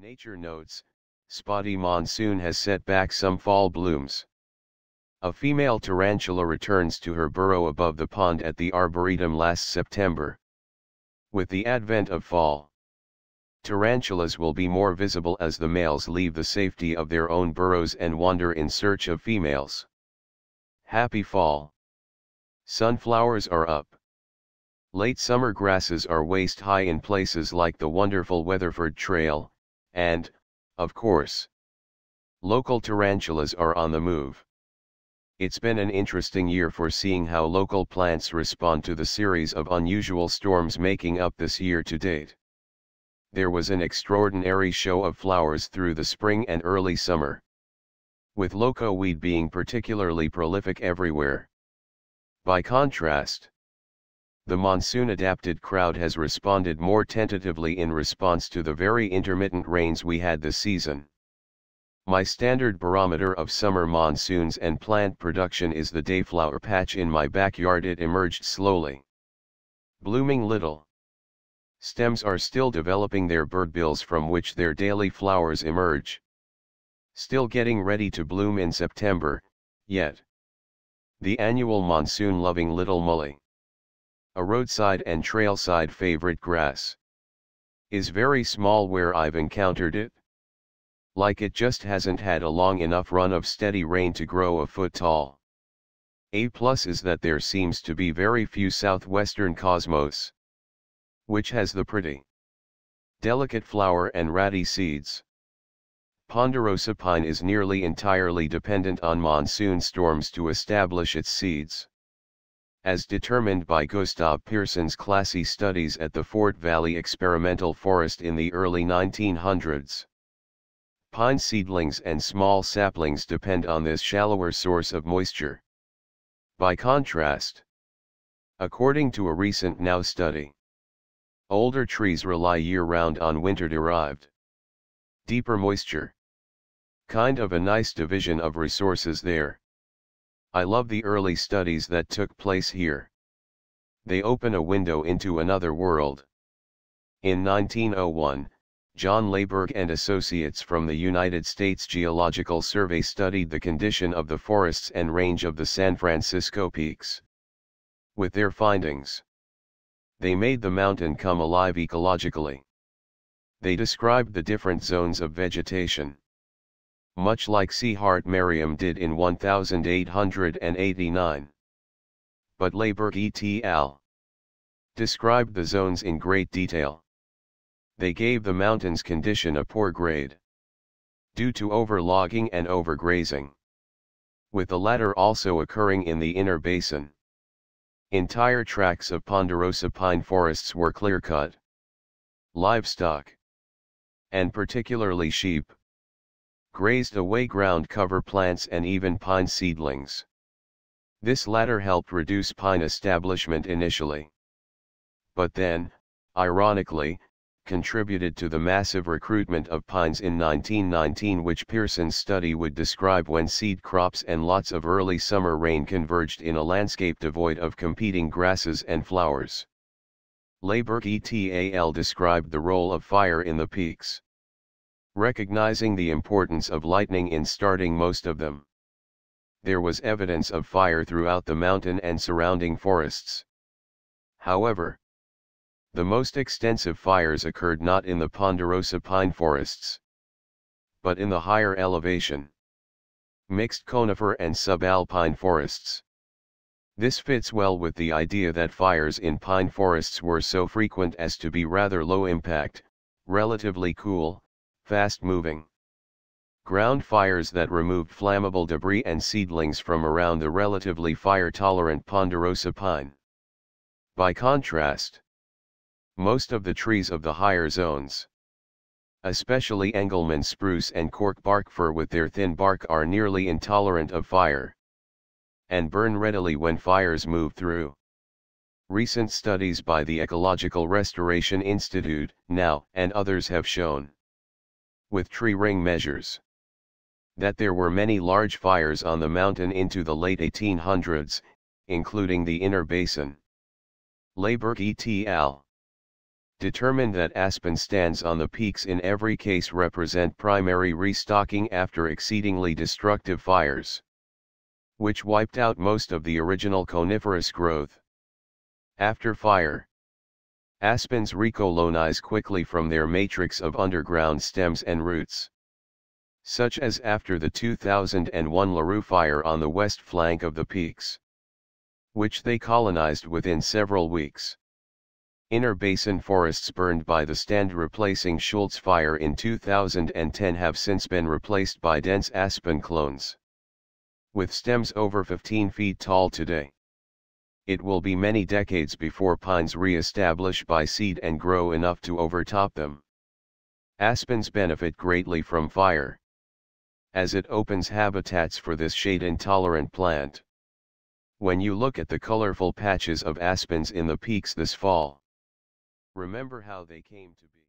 Nature notes, spotty monsoon has set back some fall blooms. A female tarantula returns to her burrow above the pond at the Arboretum last September. With the advent of fall, tarantulas will be more visible as the males leave the safety of their own burrows and wander in search of females. Happy fall! Sunflowers are up. Late summer grasses are waist high in places like the wonderful Weatherford Trail, and, of course, local tarantulas are on the move. It's been an interesting year for seeing how local plants respond to the series of unusual storms making up this year to date. There was an extraordinary show of flowers through the spring and early summer, with locoweed being particularly prolific everywhere. By contrast, the monsoon-adapted crowd has responded more tentatively in response to the very intermittent rains we had this season. My standard barometer of summer monsoons and plant production is the dayflower patch in my backyard. It emerged slowly, blooming little. Stems are still developing their birdbills from which their daily flowers emerge. Still getting ready to bloom in September, yet. The annual monsoon-loving little mully, a roadside and trailside favorite grass, is very small where I've encountered it. Like it just hasn't had a long enough run of steady rain to grow a foot tall. A plus is that there seems to be very few southwestern cosmos, which has the pretty, delicate flower and ratty seeds. Ponderosa pine is nearly entirely dependent on monsoon storms to establish its seeds. As determined by Gustav Pearson's classy studies at the Fort Valley Experimental Forest in the early 1900s. Pine seedlings and small saplings depend on this shallower source of moisture. By contrast, according to a recent Now study, older trees rely year-round on winter-derived, deeper moisture. Kind of a nice division of resources there. I love the early studies that took place here. They open a window into another world. In 1901, John Leyberg and associates from the United States Geological Survey studied the condition of the forests and range of the San Francisco peaks. With their findings, they made the mountain come alive ecologically. They described the different zones of vegetation, much like C. Hart Merriam did in 1889. But Leyberg et al. Described the zones in great detail. They gave the mountain's condition a poor grade, due to overlogging and overgrazing, with the latter also occurring in the inner basin. Entire tracts of ponderosa pine forests were clear-cut. Livestock, and particularly sheep, grazed away ground cover plants and even pine seedlings. This latter helped reduce pine establishment initially, but then, ironically, contributed to the massive recruitment of pines in 1919, which Pearson's study would describe when seed crops and lots of early summer rain converged in a landscape devoid of competing grasses and flowers. Leyberg et al. Described the role of fire in the peaks, recognizing the importance of lightning in starting most of them. There was evidence of fire throughout the mountain and surrounding forests. However, the most extensive fires occurred not in the ponderosa pine forests, but in the higher elevation, mixed conifer and subalpine forests. This fits well with the idea that fires in pine forests were so frequent as to be rather low impact, relatively cool, fast-moving ground fires that removed flammable debris and seedlings from around the relatively fire-tolerant ponderosa pine. By contrast, most of the trees of the higher zones, especially Engelmann spruce and cork bark fir with their thin bark, are nearly intolerant of fire, and burn readily when fires move through. Recent studies by the Ecological Restoration Institute, NOW, and others have shown, with tree ring measures, that there were many large fires on the mountain into the late 1800s, including the inner basin. Leyberg et al. determined that aspen stands on the peaks in every case represent primary restocking after exceedingly destructive fires, which wiped out most of the original coniferous growth. After fire, aspens recolonize quickly from their matrix of underground stems and roots, such as after the 2001 LaRue fire on the west flank of the peaks, which they colonized within several weeks. Inner basin forests burned by the stand replacing Schultz fire in 2010 have since been replaced by dense aspen clones, with stems over 15 feet tall today. It will be many decades before pines re-establish by seed and grow enough to overtop them. Aspens benefit greatly from fire, as it opens habitats for this shade-intolerant plant. When you look at the colorful patches of aspens in the peaks this fall, remember how they came to be.